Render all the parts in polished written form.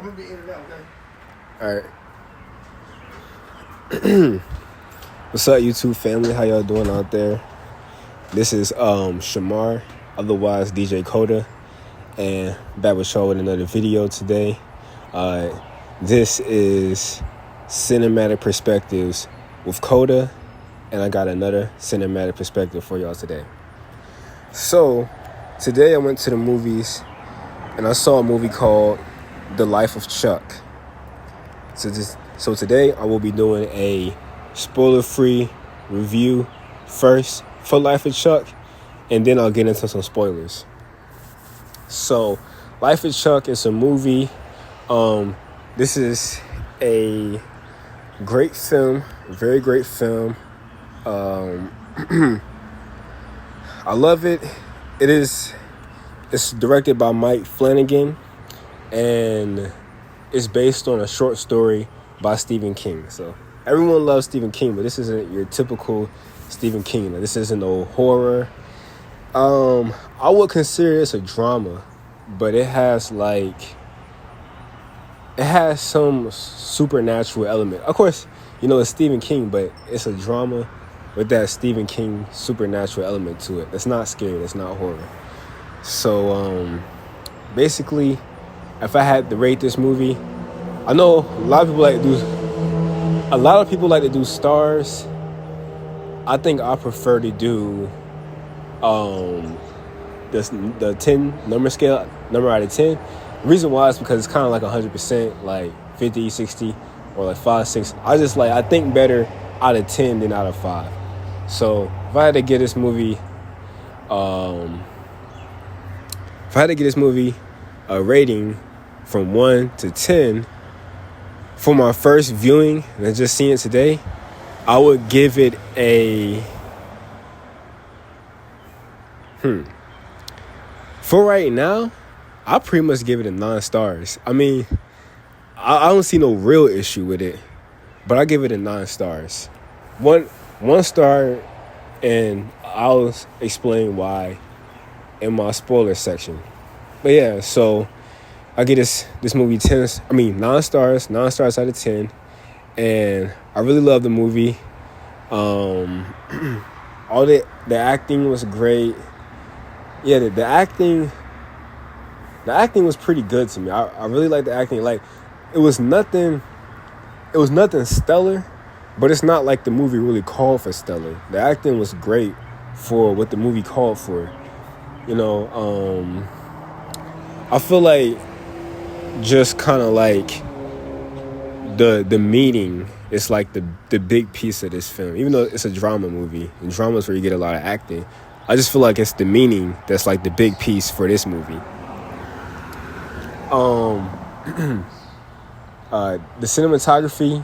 All right. What's up, YouTube family? How y'all doing out there? This is Shamar, otherwise DJ Coda, and back with y'all with another video today. This is Cinematic Perspectives with Coda, and I got another cinematic perspective for y'all today. So, today I went to the movies, and I saw a movie called The Life of Chuck. So today I will be doing a spoiler-free review first for Life of Chuck, and then I'll get into some spoilers. So, Life of Chuck is a movie. This is a great film, very great film. I love it. It's directed by Mike Flanagan, and it's based on a short story by Stephen King. So everyone loves Stephen King, but this isn't your typical Stephen King. This isn't no horror. I would consider this a drama, but it has some supernatural element. Of course, it's Stephen King, but it's a drama with that Stephen King supernatural element to it. It's not scary. It's not horror. So, basically, if I had to rate this movie, I know a lot of people like to do stars. I think I prefer to do the 10 number scale, number out of 10. The reason why is because it's kind of like 100%, like 50, 60, or like 5, 6. I think better out of 10 than out of 5. So if I had to give this movie a rating from 1 to 10 for my first viewing and just seeing it today, I would give it a For right now, I pretty much give it a 9 stars. I mean, I don't see no real issue with it, but I give it a 9 stars. One star, and I'll explain why in my spoiler section. But yeah, so I get this movie 9 stars, 9 stars out of 10, and I really love the movie. All the acting was great. Yeah, the acting was pretty good to me. I really like the acting. Like, it was nothing stellar, but it's not like the movie really called for stellar. The acting was great for what the movie called for. I feel like just kind of like the meaning is like the big piece of this film. Even though it's a drama movie, and drama is where you get a lot of acting, I just feel like it's the meaning that's like the big piece for this movie. The cinematography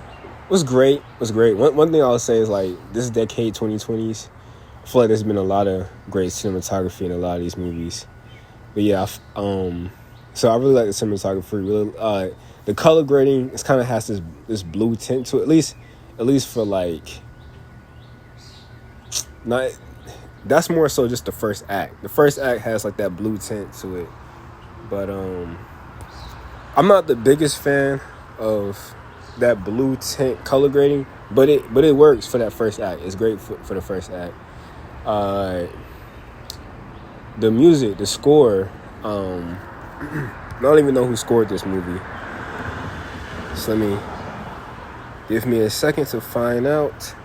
was great. One thing I'll say is, like, this decade, 2020s, I feel like there's been a lot of great cinematography in a lot of these movies. But yeah, so I really like the cinematography. Really, the color grading, it kind of has this blue tint to it. At least for like, not. That's more so just the first act. The first act has like that blue tint to it. But I'm not the biggest fan of that blue tint color grading, but it works for that first act. It's great for the first act. The music, the score, I don't even know who scored this movie. So give me a second to find out.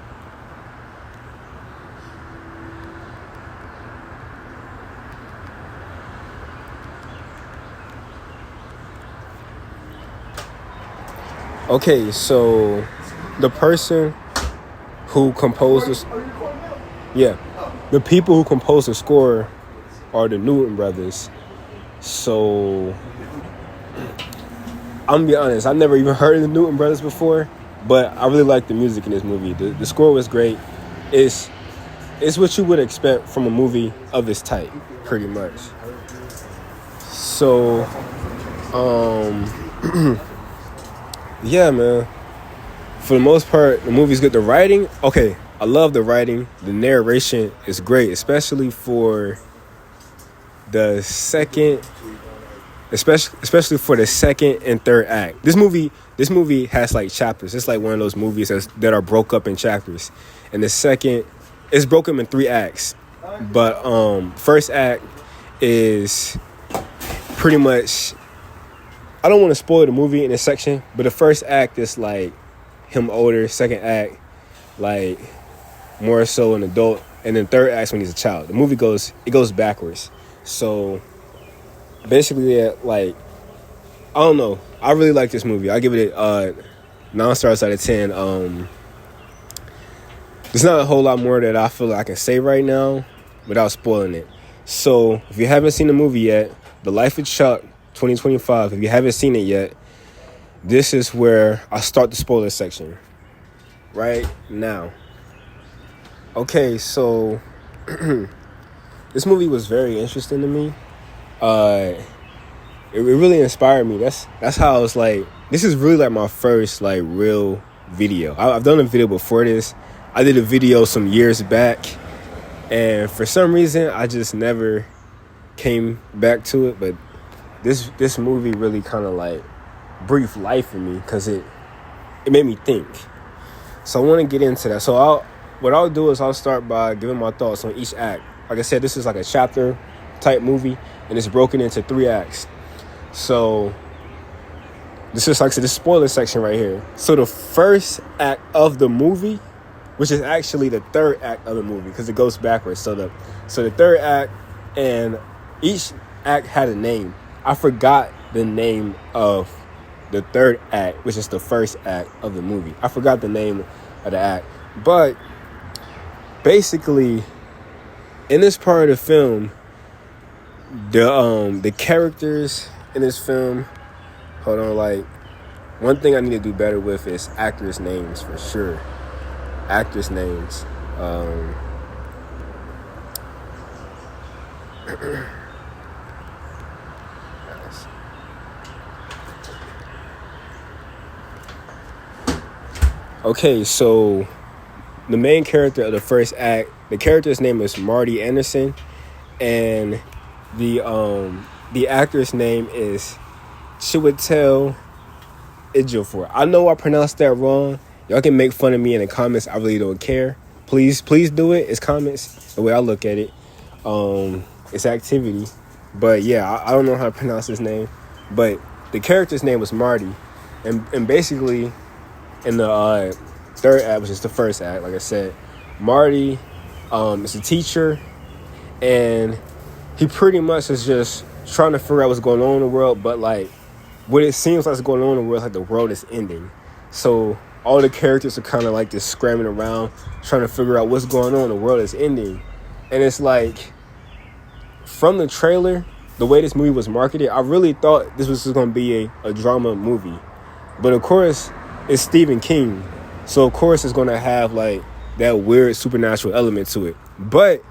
Okay, so the person who composed this, the people who composed the score are the Newton brothers. So I'm gonna be honest, I never even heard of the Newton brothers before, but I really like the music in this movie. The score was great. It's what you would expect from a movie of this type, pretty much. So, yeah, man. For the most part, the movie's good. The writing, okay, I love the writing. The narration is great, especially for the second especially for the second and third act. This movie has like chapters. It's like one of those movies that are broke up in chapters. And the second, it's broken in 3 acts. But first act is pretty much, I don't want to spoil the movie in this section, but the first act is like him older. Second act, like more so an adult, and then third act when he's a child. The movie goes backwards. So basically, yeah, like, I don't know. I really like this movie. I give it 9 stars out of 10. There's not a whole lot more that I feel like I can say right now without spoiling it. So if you haven't seen the movie yet, The Life of Chuck 2025, if you haven't seen it yet, this is where I start the spoiler section right now. Okay, so this movie was very interesting to me. It really inspired me. That's how I was like, this is really like my first like real video. I've done a video before this. I did a video some years back, and for some reason I just never came back to it. But this movie really kind of like breathed life in me because it made me think. So I want to get into that. So what I'll do is I'll start by giving my thoughts on each act. Like I said, this is like a chapter type movie, and it's broken into 3 acts. So this is like the spoiler section right here. So the first act of the movie, which is actually the third act of the movie because it goes backwards. So the third act, and each act had a name. I forgot the name of the third act, which is the first act of the movie. I forgot the name of the act. But basically, in this part of the film, the characters in this film, hold on, like, one thing I need to do better with is actors' names for sure. Actors' names. Okay, so the main character of the first act, the character's name is Marty Anderson, and the actor's name is Chiwetel Ejiofor. I know I pronounced that wrong. Y'all can make fun of me in the comments. I really don't care. Please do it. It's comments. The way I look at it, it's activity. But yeah, I don't know how to pronounce his name. But the character's name was Marty, and basically in the third act, which is the first act, like I said, Marty is a teacher, and he pretty much is just trying to figure out what's going on in the world. But like, what it seems like is going on in the world, like the world is ending. So all the characters are kind of like just scrambling around trying to figure out what's going on. The world is ending. And it's like, from the trailer, the way this movie was marketed, I really thought this was just going to be a drama movie. But of course, it's Stephen King. So of course it's going to have like that weird supernatural element to it. But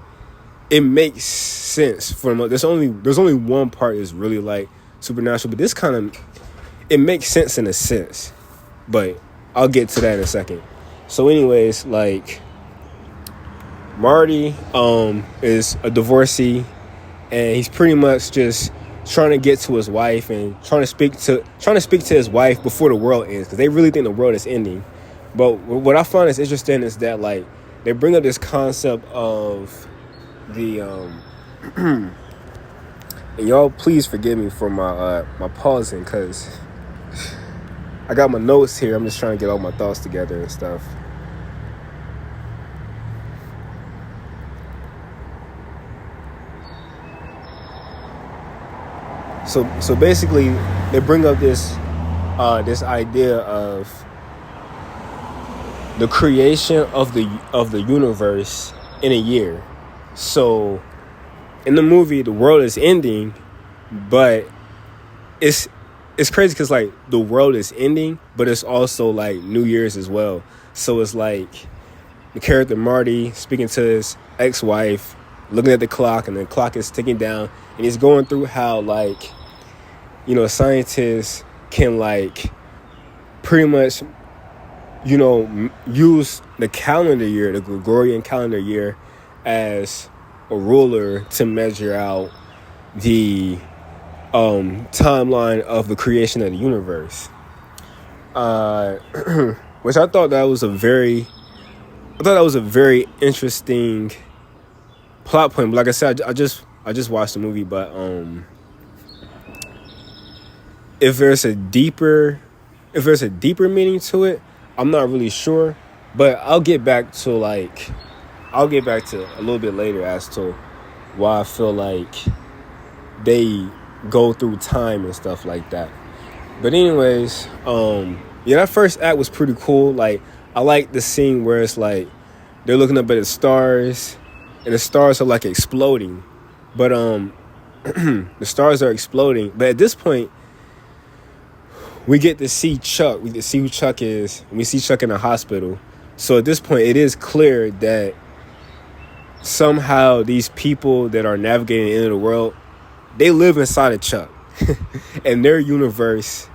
it makes sense for them. There's only one part that's really like supernatural, but this kind of, it makes sense in a sense. But I'll get to that in a second. So anyways, like, Marty is a divorcee, and he's pretty much just trying to get to his wife and trying to speak to his wife before the world ends, because they really think the world is ending. But what I find is interesting is that, like, they bring up this concept of the and y'all please forgive me for my pausing, because I got my notes here. I'm just trying to get all my thoughts together and stuff. So basically, they bring up this idea of the creation of the universe in a year. So in the movie, the world is ending, but it's crazy because, like, the world is ending, but it's also like New Year's as well. So it's like the character Marty speaking to his ex-wife, looking at the clock, and the clock is ticking down, and he's going through how, like, you know, scientists can, like, pretty much, you know, use the calendar year, the Gregorian calendar year, as a ruler to measure out the timeline of the creation of the universe. Uh, which I thought that was a very interesting plot point. But like I said, I just watched the movie, but if there's a deeper meaning to it, I'm not really sure. But I'll get back to a little bit later as to why I feel like they go through time and stuff like that. But anyways, yeah, that first act was pretty cool. Like, I like the scene where it's like they're looking up at the stars and the stars are like exploding. But the stars are exploding. But at this point, we get to see Chuck. We get to see who Chuck is. And we see Chuck in the hospital. So at this point, it is clear that somehow these people that are navigating the end of the world, they live inside of Chuck. And their universe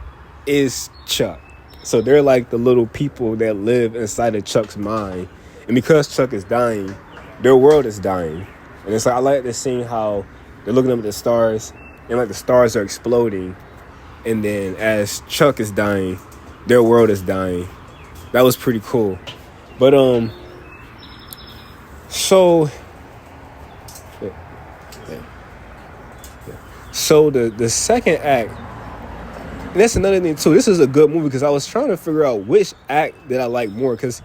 is Chuck. So they're like the little people that live inside of Chuck's mind. And because Chuck is dying, their world is dying. And it's like, I like to see how they're looking up at the stars and like the stars are exploding. And then as Chuck is dying, their world is dying. That was pretty cool. But so the second act, and that's another thing too. This is a good movie because I was trying to figure out which act that I like more, because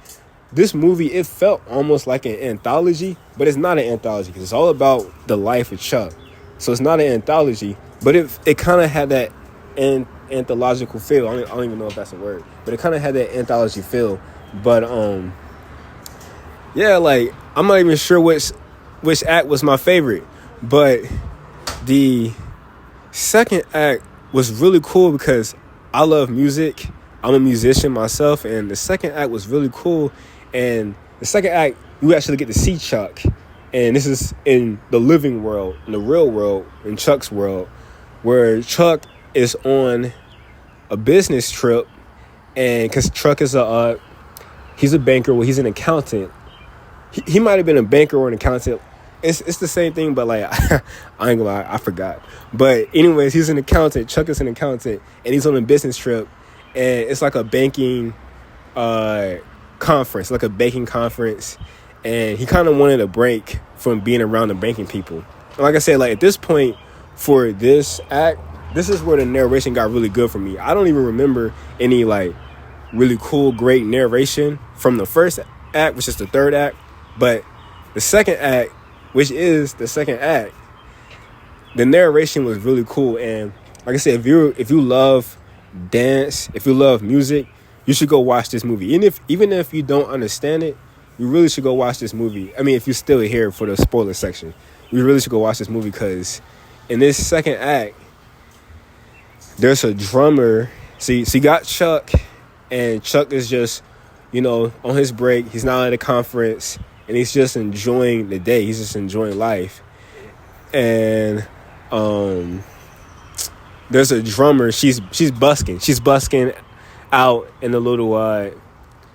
this movie, it felt almost like an anthology, but it's not an anthology because it's all about the life of Chuck. So it's not an anthology, but it kind of had that anthological feel. I don't even know if that's a word, but it kind of had that anthology feel. But yeah, like, I'm not even sure which act was my favorite, but the second act was really cool because I love music. I'm a musician myself, and the second act was really cool. And the second act, you actually get to see Chuck, and this is in the living world, in the real world, in Chuck's world, where Chuck is on a business trip, and because Chuck is he's a banker, well, he's an accountant. He might have been a banker or an accountant. It's the same thing, but like, I ain't gonna lie, I forgot. But anyways, he's an accountant. Chuck is an accountant, and he's on a business trip, and it's like a banking conference, and he kind of wanted a break from being around the banking people. And like I said, like, at this point for this act, this is where the narration got really good for me. I don't even remember any like really cool, great narration from the first act, which is the third act, but the second act, which is the second act, the narration was really cool. And like I said, if you love dance, if you love music, you should go watch this movie. Even if you don't understand it, you really should go watch this movie. I mean, if you're still here for the spoiler section, you really should go watch this movie, because in this second act, there's a drummer. So you got Chuck, and Chuck is just, on his break. He's not at a conference, and he's just enjoying the day. He's just enjoying life. And there's a drummer. She's busking. She's busking out in a little like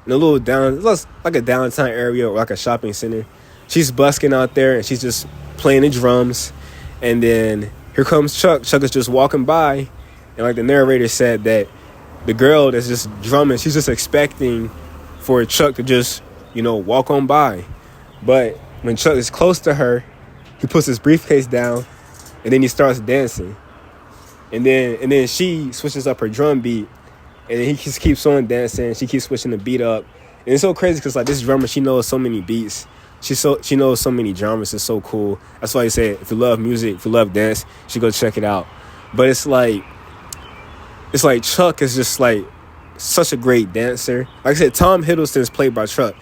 a downtown area or like a shopping center. She's busking out there, and she's just playing the drums. And then here comes Chuck. Chuck is just walking by, and like the narrator said, that the girl that's just drumming, she's just expecting for Chuck to just, walk on by. But when Chuck is close to her, he puts his briefcase down, and then he starts dancing. And then she switches up her drum beat, and then he just keeps on dancing. She keeps switching the beat up. And it's so crazy because, like, this drummer, she knows so many beats. She knows so many genres. It's so cool. That's why I say, if you love music, if you love dance, you should go check it out. But it's like Chuck is just like such a great dancer. Like I said, Tom Hiddleston is played by Chuck.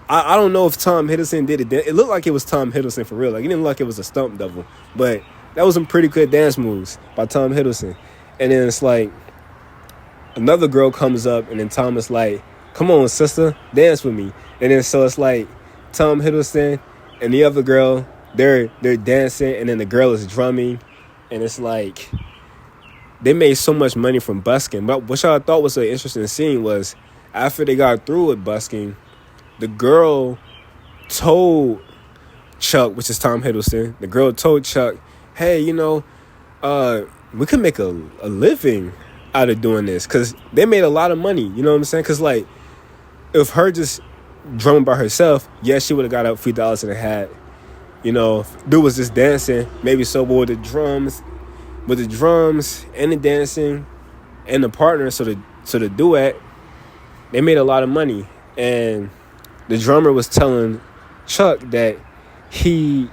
I don't know if Tom Hiddleston did it. It looked like it was Tom Hiddleston for real. Like, it didn't look like it was a stunt double. But that was some pretty good dance moves by Tom Hiddleston. And then it's like another girl comes up, and then Tom is like, "Come on, sister, dance with me." And then so it's like Tom Hiddleston and the other girl, they're dancing, and then the girl is drumming. And it's like they made so much money from busking. But what I thought was an interesting scene was, after they got through with busking, the girl told Chuck, which is Tom Hiddleston, the girl told Chuck, "Hey, we could make a living out of doing this, because they made a lot of money. You know what I'm saying? Because like, if her just drumming by herself, yeah, she would have got up a few dollars in a hat. You know, if dude was just dancing, maybe so, but with the drums and the dancing and the partner, so the duet, they made a lot of money. And the drummer was telling Chuck that he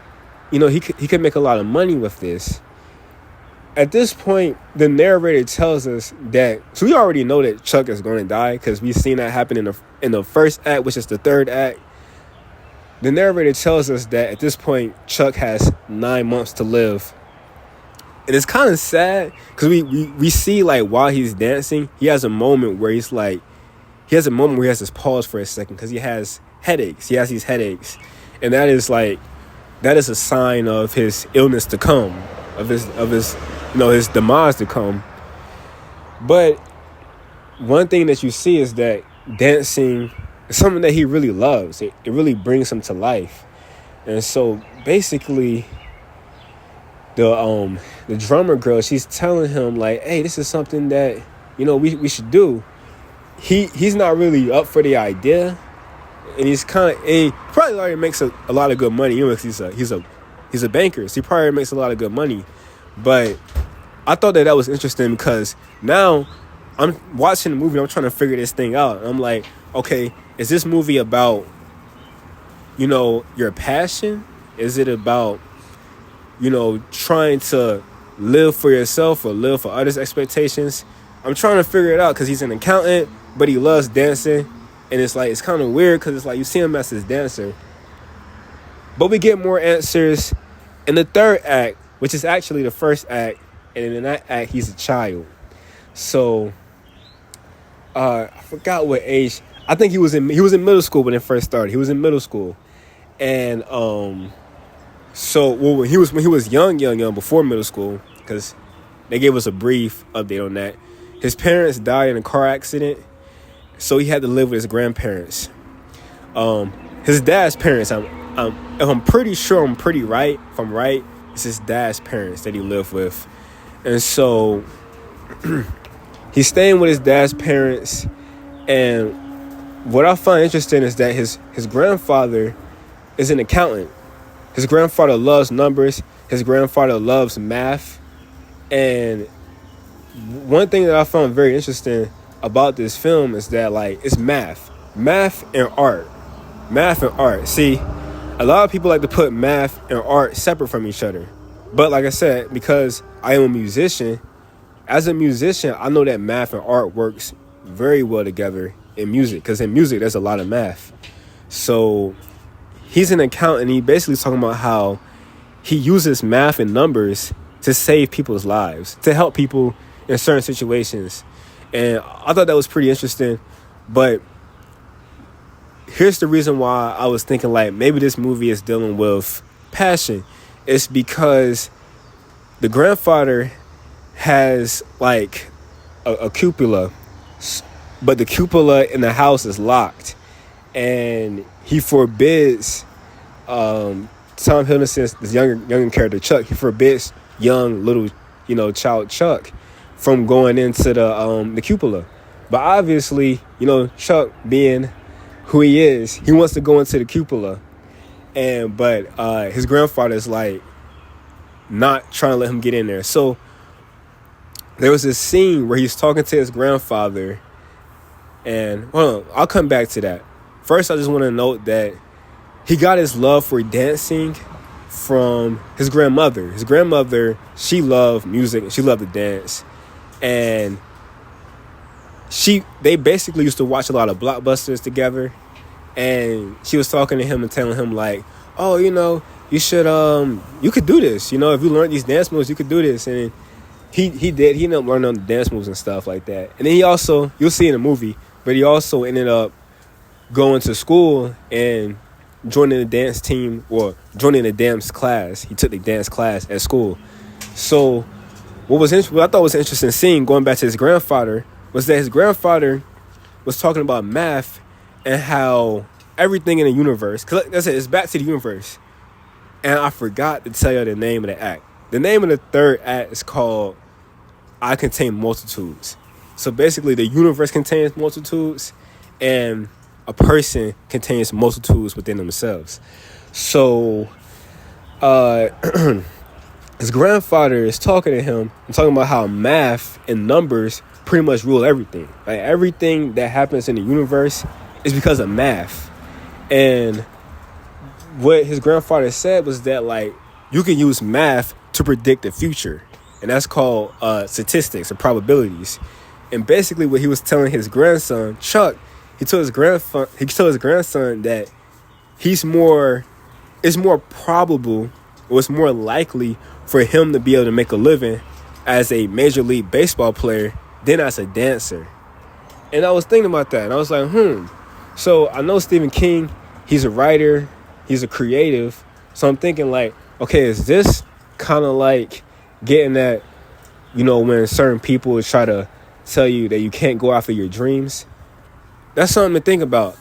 could make a lot of money with this. At this point, the narrator tells us that, so we already know that Chuck is going to die, because we've seen that happen in the first act, which is the third act. The narrator tells us that at this point, Chuck has 9 months to live. And it's kind of sad, because we see, like, while he's dancing, he has a moment where he has to pause for a second, because he has headaches. He has these headaches. And that is a sign of his illness to come, of his his demise to come. But one thing that you see is that dancing is something that he really loves. It really brings him to life. And so basically, the drummer girl, she's telling him, like, hey, this is something that, we should do. He's not really up for the idea, and he probably already makes a lot of good money. Because he's a banker, so he probably makes a lot of good money. But I thought that was interesting, because now I'm watching the movie, I'm trying to figure this thing out. I'm like, okay, is this movie about, your passion? Is it about, trying to live for yourself or live for others' expectations? I'm trying to figure it out, because he's an accountant, but he loves dancing. And it's kind of weird, because it's like you see him as his dancer. But we get more answers in the third act, which is actually the first act. And in that act, he's a child. So I forgot what age. I think he was in middle school when it first started. He was in middle school. And when he was young before middle school, because they gave us a brief update on that. His parents died in a car accident, so he had to live with his grandparents. His dad's parents, if I'm pretty sure I'm pretty right, if I'm right, it's his dad's parents that he lived with. And so he's staying with his dad's parents. And what I find interesting is that his grandfather is an accountant. His grandfather loves numbers. His grandfather loves math. And one thing that I found very interesting about this film is that, like, it's math and art. See, a lot of people like to put math and art separate from each other. But like I said, because I am a musician, as a musician, I know that math and art works very well together in music, because in music, there's a lot of math. So he's an accountant. He basically talking about how he uses math and numbers to save people's lives, to help people in certain situations. And I thought that was pretty interesting. But here's the reason why I was thinking, like, maybe this movie is dealing with passion. It's because the grandfather has, like, a cupola, but the cupola in the house is locked. And he forbids Tom Hiddleston's, this younger character, Chuck, he forbids young little, child Chuck from going into the cupola. But obviously, Chuck, being who he is, he wants to go into the cupola. But his grandfather is, like, not trying to let him get in there. So there was this scene where he's talking to his grandfather. And hold on, I'll come back to that. First, I just want to note that he got his love for dancing from his grandmother. His grandmother, she loved music and she loved to dance. And they basically used to watch a lot of blockbusters together. And she was talking to him and telling him, like, oh, you should, you could do this. If you learn these dance moves, you could do this. And he did. He ended up learning the dance moves and stuff like that. And then he also, you'll see in the movie, but he also ended up going to school and joining the dance team, or joining the dance class. He took the dance class at school. So what I thought was an interesting scene, going back to his grandfather, was that his grandfather was talking about math and how everything in the universe, because like I said, it's back to the universe. And I forgot to tell you the name of the act. The name of the third act is called I contain multitudes. So basically, the universe contains multitudes, and a person contains multitudes within themselves. So, uh, his grandfather is talking to him and talking about how math and numbers pretty much rule everything. Like everything that happens in the universe is because of math. And what his grandfather said was that like you can use math to predict the future, and that's called statistics or probabilities. And basically, what he was telling his grandson Chuck, he told his grandson that it's more probable, or it's more likely for him to be able to make a living as a Major League Baseball player than as a dancer. And I was thinking about that, and I was like, So I know Stephen King, he's a writer, he's a creative. So I'm thinking like, okay, is this kind of like getting at, when certain people try to tell you that you can't go after your dreams? That's something to think about.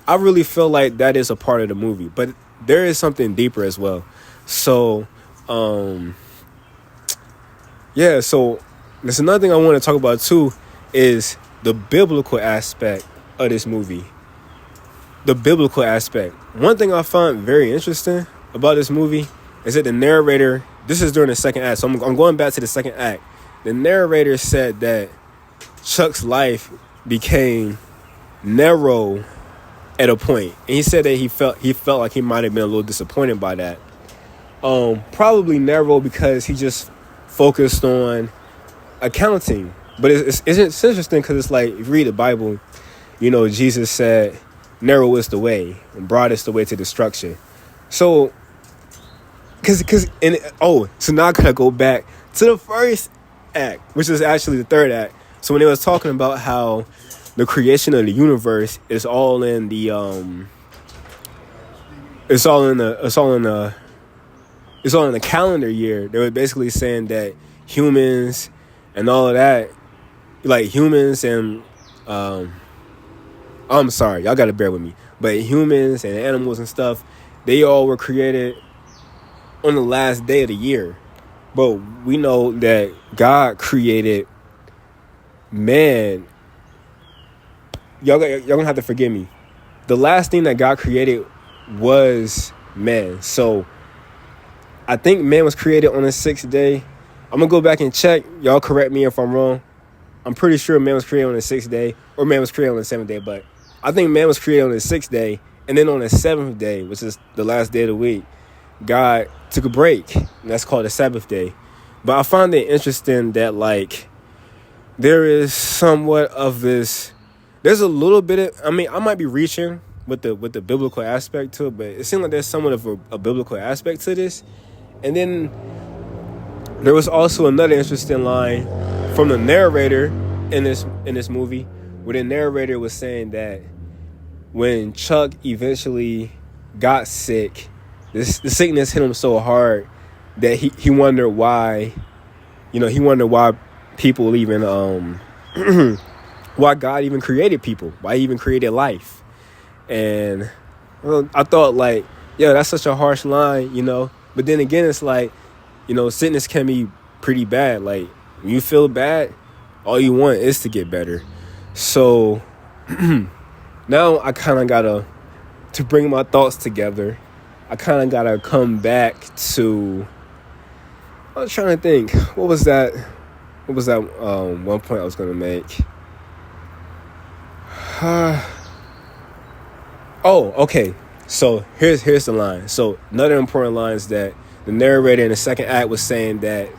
I really feel like that is a part of the movie, but there is something deeper as well. So, so there's another thing I want to talk about too is the biblical aspect of this movie. The biblical aspect. One thing I found very interesting about this movie is that the narrator, this is during the second act, so I'm going back to the second act. The narrator said that Chuck's life became narrow at a point, and he said that he felt like he might have been a little disappointed by that. Probably narrow because he just focused on accounting. But it's interesting because it's like, if you read the Bible, Jesus said, narrow is the way and broad is the way to destruction. So, so now I gotta go back to the first act, which is actually the third act. So when they was talking about how the creation of the universe is all in the calendar year, they were basically saying that humans and all of that, like humans and I'm sorry, y'all gotta bear with me, but humans and animals and stuff, they all were created on the last day of the year. But we know that God created man. Y'all gonna have to forgive me. The last thing that God created was man. So I think man was created on the sixth day. I'm gonna go back and check. Y'all correct me if I'm wrong. I'm pretty sure man was created on the sixth day, or man was created on the seventh day, but I think man was created on the sixth day, and then on the seventh day, which is the last day of the week, God took a break, and that's called the Sabbath day. But I find it interesting that like there is somewhat of this. There's a little bit of. I mean, I might be reaching with the biblical aspect to it, but it seems like there's somewhat of a biblical aspect to this. And then there was also another interesting line from the narrator in this movie, where the narrator was saying that when Chuck eventually got sick, the sickness hit him so hard that he wondered why, why people even, why God even created people, why he even created life. And I thought like, that's such a harsh line, but then again, it's like, sickness can be pretty bad. Like when you feel bad, all you want is to get better. So now I kind of gotta, to bring my thoughts together, I kind of gotta come back to, I was trying to think, what was that one point I was gonna make? Okay. So here's the line. So another important line is that the narrator in the second act was saying that,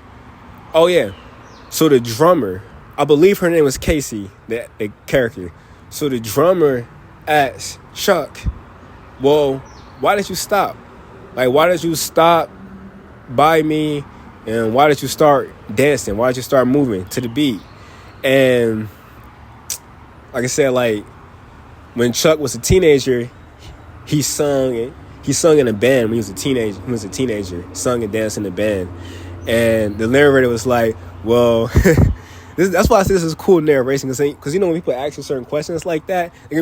so the drummer, I believe her name was Casey, the character. So the drummer asked Chuck, well, why did you stop? Like, why did you stop by me? And why did you start dancing? Why did you start moving to the beat? And like I said, like when Chuck was a teenager, he sung in a band when he was a teenager. Sung and danced in the band. And the narrator was like, well, that's why I say this is cool narration, because when people ask you certain questions like that, it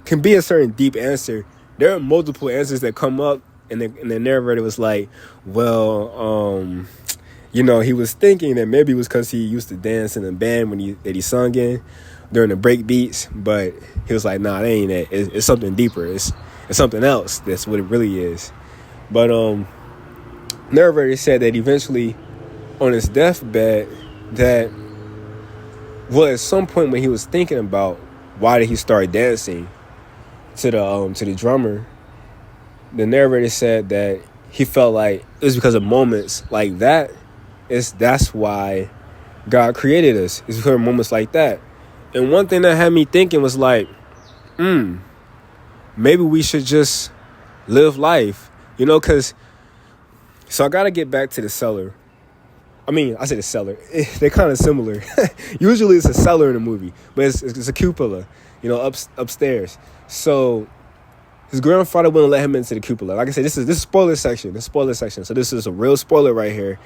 can be a certain deep answer. There are multiple answers that come up, and the narrator was like, well, he was thinking that maybe it was because he used to dance in a band that he sung in during the break beats, but he was like, nah, that ain't it. It's something deeper. It's something else. That's what it really is. But narrator said that eventually on his deathbed that at some point when he was thinking about why did he start dancing to the drummer, the narrator said that he felt like it was because of moments like that. That's why God created us. It's because of moments like that. And one thing that had me thinking was like, maybe we should just live life, because. So I gotta get back to the cellar. I mean, I say the cellar. They're kind of similar. Usually it's a cellar in a movie, but it's a cupola, upstairs. So his grandfather wouldn't let him into the cupola. Like I said, this is spoiler section. This spoiler section. So this is a real spoiler right here.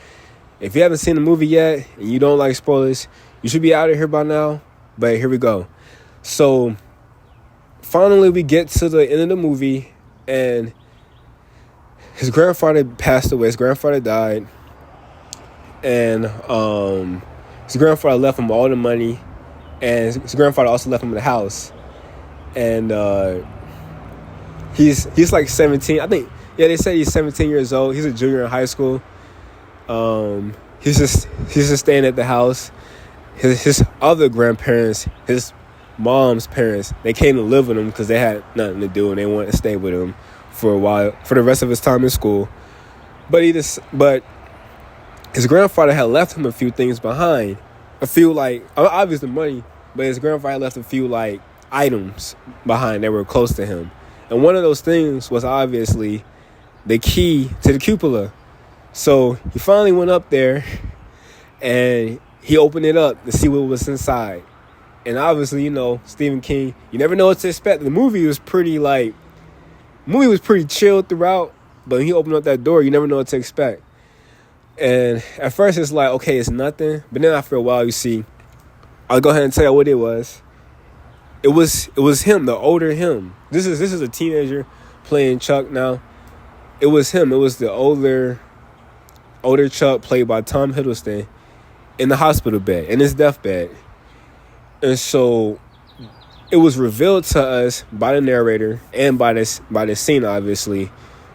If you haven't seen the movie yet and you don't like spoilers, you should be out of here by now. But here we go. So finally we get to the end of the movie and his grandfather passed away. His grandfather died. And his grandfather left him all the money. And his grandfather also left him the house. And he's like 17. I think, they say he's 17 years old. He's a junior in high school. He's just staying at the house. His other grandparents, his mom's parents, they came to live with him because they had nothing to do and they wanted to stay with him for a while, for the rest of his time in school. But his grandfather had left him a few things behind. A few, like, obviously money, but his grandfather left a few, like, items behind that were close to him. And one of those things was obviously the key to the cupola. So he finally went up there and he opened it up to see what was inside. And obviously, Stephen King, you never know what to expect. The movie was pretty chill throughout, but when he opened up that door, you never know what to expect. And at first it's like, okay, it's nothing. But then after a while, you see, I'll go ahead and tell you what it was. It was him, the older him. This is a teenager playing Chuck now. It was him. It was the older Chuck, played by Tom Hiddleston, in the hospital bed, in his deathbed. And so it was revealed to us by the narrator and by this scene, obviously,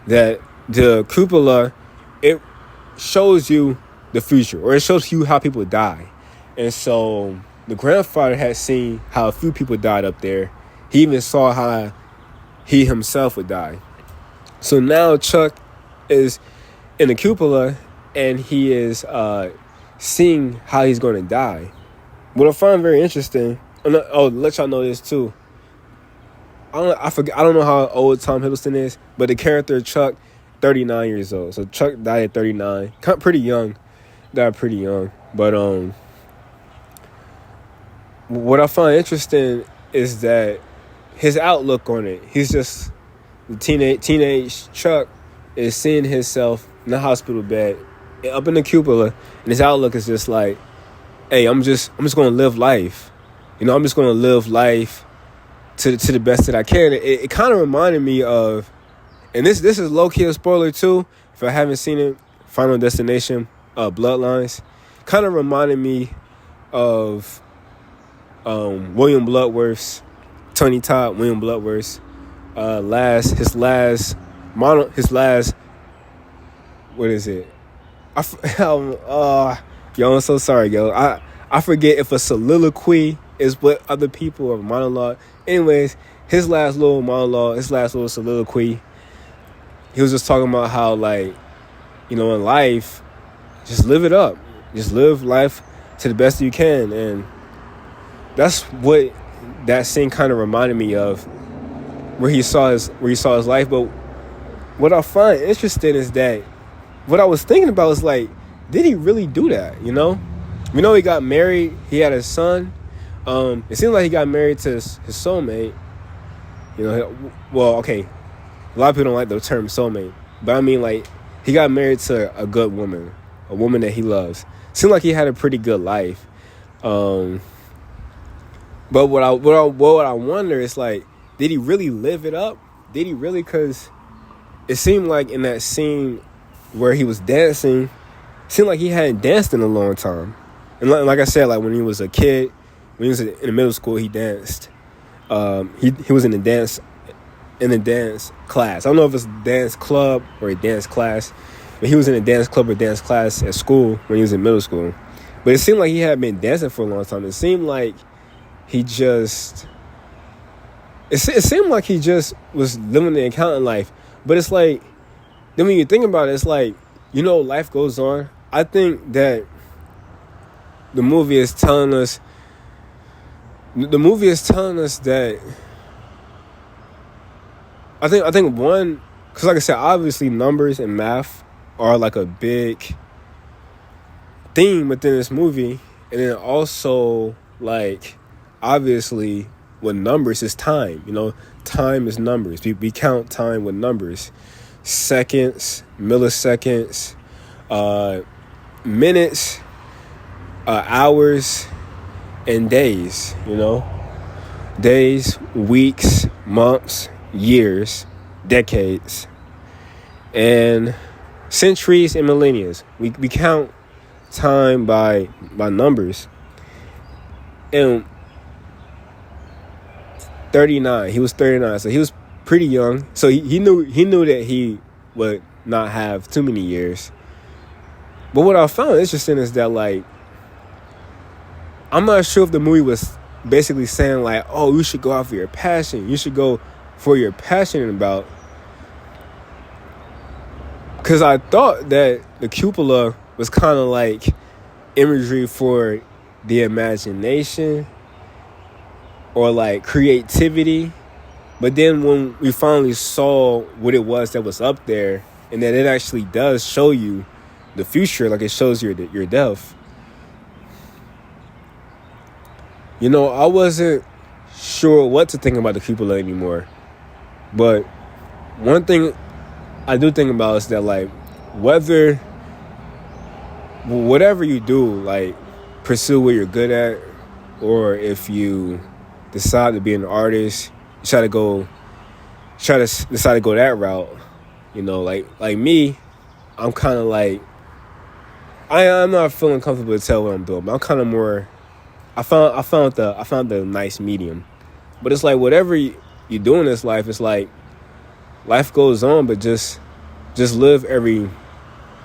that the cupola, it shows you the future, or it shows you how people die. And so the grandfather had seen how a few people died up there. He even saw how he himself would die. So now Chuck is in the cupola and he is seeing how he's going to die. What I find very interesting, let y'all know this too. I don't know how old Tom Hiddleston is, but the character Chuck, 39 years old. So Chuck died at 39, pretty young. Died pretty young, but what I find interesting is that his outlook on it. He's just the teenage Chuck is seeing himself in the hospital bed, up in the cupola, and his outlook is just like, hey, I'm just gonna live life. I'm just gonna live life to the best that I can. It kind of reminded me of, and this is low key a spoiler too. If I haven't seen it, Final Destination, Bloodlines, kind of reminded me of William Bloodworth's, Tony Todd, William Bloodworth's his last what is it? Yo, I'm so sorry, yo. I forget if a soliloquy is what other people are monologue. Anyways, his last little monologue, his last little soliloquy, he was just talking about how, like, in life, just live it up. Just live life to the best you can. And that's what that scene kind of reminded me of, where he saw his life. But what I find interesting is that what I was thinking about was like, did he really do that? We know he got married. He had a son. It seems like he got married to his soulmate. Well, okay, a lot of people don't like the term soulmate, but I mean, like, he got married to a good woman, a woman that he loves. Seemed like he had a pretty good life. But what I wonder is, like, did he really live it up? Did he really? Because it seemed like in that scene where he was dancing, seemed like he hadn't danced in a long time. And like I said, like when he was a kid, when he was in the middle school, he danced. He was in the dance class. I don't know if it's a dance club or a dance class, but he was in a dance club or dance class at school when he was in middle school. But it seemed like he had been dancing for a long time. It seemed like he just was living the accountant life. But it's like, then when you think about it, it's like, life goes on. I think that the movie is telling us that I think one, because like I said, obviously numbers and math are like a big theme within this movie. And then also, like, obviously with numbers is time. Time is numbers. We count time with numbers. Seconds, milliseconds, minutes, hours, and days. Days, weeks, months, years, decades, and centuries and millennia. We count time by numbers. And 39, he was 39, so he was pretty young. So he knew that he would not have too many years. But what I found interesting is that, like, I'm not sure if the movie was basically saying, like, oh, you should go out for your passion. You should go for what you're passionate about. Because I thought that the cupola was kind of like imagery for the imagination or like creativity. But then when we finally saw what it was that was up there, and that it actually does show you the future, like it shows your death. I wasn't sure what to think about the cupola anymore. But one thing I do think about is that, like, whatever you do, like, pursue what you're good at, or if you decide to be an artist, you try to decide to go that route. Like me, I'm kind of like, I'm not feeling comfortable to tell what I'm doing, but I'm kind of more, I found the nice medium. But it's like, whatever you do in this life, it's like life goes on, but just live every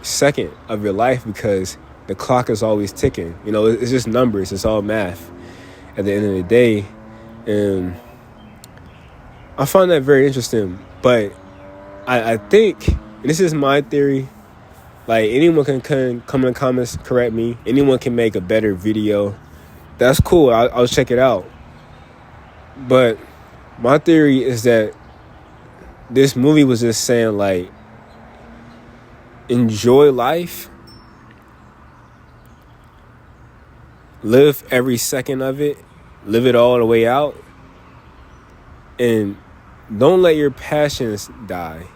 second of your life, because the clock is always ticking. It's just numbers. It's all math at the end of the day. And I find that very interesting. But I think, and this is my theory, like, anyone can come in the comments, correct me. Anyone can make a better video. That's cool. I'll check it out. But my theory is that this movie was just saying, like, enjoy life. Live every second of it. Live it all the way out. And don't let your passions die.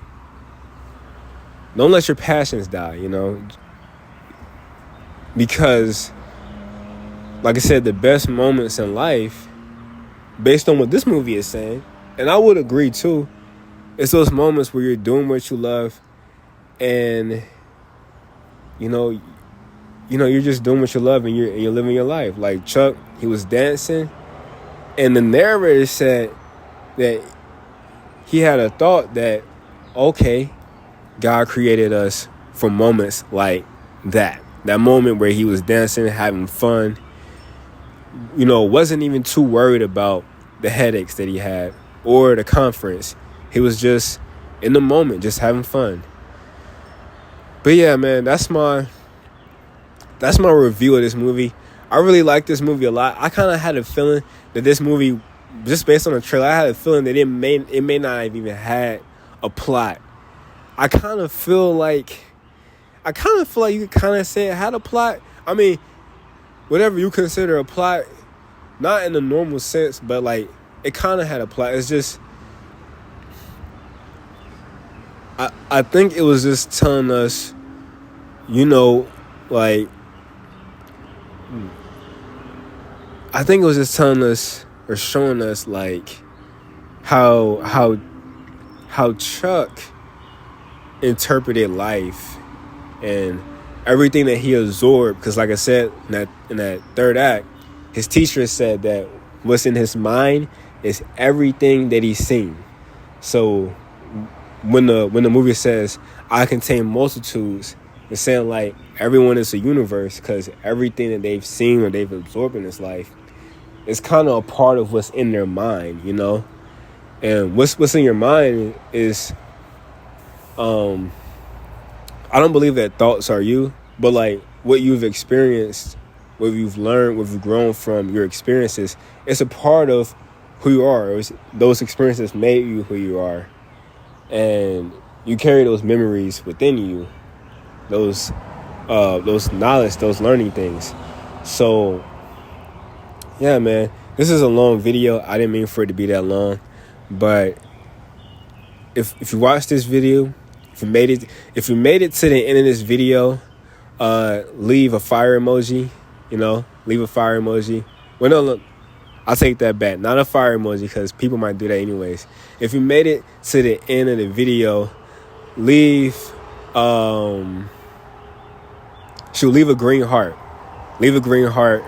Don't let your passions die, Because, like I said, the best moments in life, based on what this movie is saying, and I would agree too, it's those moments where you're doing what you love, and you're just doing what you love, and you're living your life. Like Chuck, he was dancing, and the narrator said that he had a thought that, okay, God created us for moments like that. That moment where he was dancing, having fun, wasn't even too worried about the headaches that he had or the conference. He was just in the moment, just having fun. But yeah, man, that's my review of this movie. I really like this movie a lot. I kind of had a feeling that this movie, just based on the trailer, I had a feeling that it may not have even had a plot. I kind of feel like you could kind of say it had a plot. I mean, whatever you consider a plot, not in the normal sense, but like it kind of had a plot. It's just, I think it was just telling us, like, I think it was just telling us or showing us, like, how Chuck interpreted life and everything that he absorbed, because like I said, in that third act, his teacher said that what's in his mind is everything that he's seen. So when the movie says I contain multitudes, it's saying like everyone is a universe, because everything that they've seen or they've absorbed in this life is kind of a part of what's in their mind, you know. And what's in your mind is, I don't believe that thoughts are you, but like what you've experienced, what you've learned, what you've grown from your experiences, it's a part of who you are. Those experiences made you who you are, and you carry those memories within you, those knowledge, those learning things. So yeah, man, this is a long video. I didn't mean for it to be that long, but if you watch this video, if you made it to the end of this video, leave a fire emoji. You know, leave a fire emoji. Well, no, look, I'll take that back. Not a fire emoji, because people might do that anyways. If you made it to the end of the video, leave a green heart. Leave a green heart.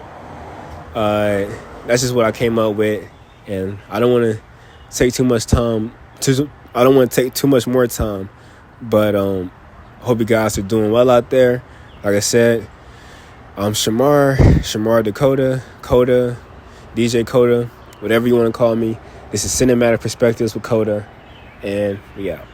That's just what I came up with, and I don't want to take too much time. I don't want to take too much more time, but hope you guys are doing well out there. Like I said, I'm Shamar Dakota, Coda, DJ Coda, whatever you want to call me. This is Cinematic Perspectives with Coda, and we out.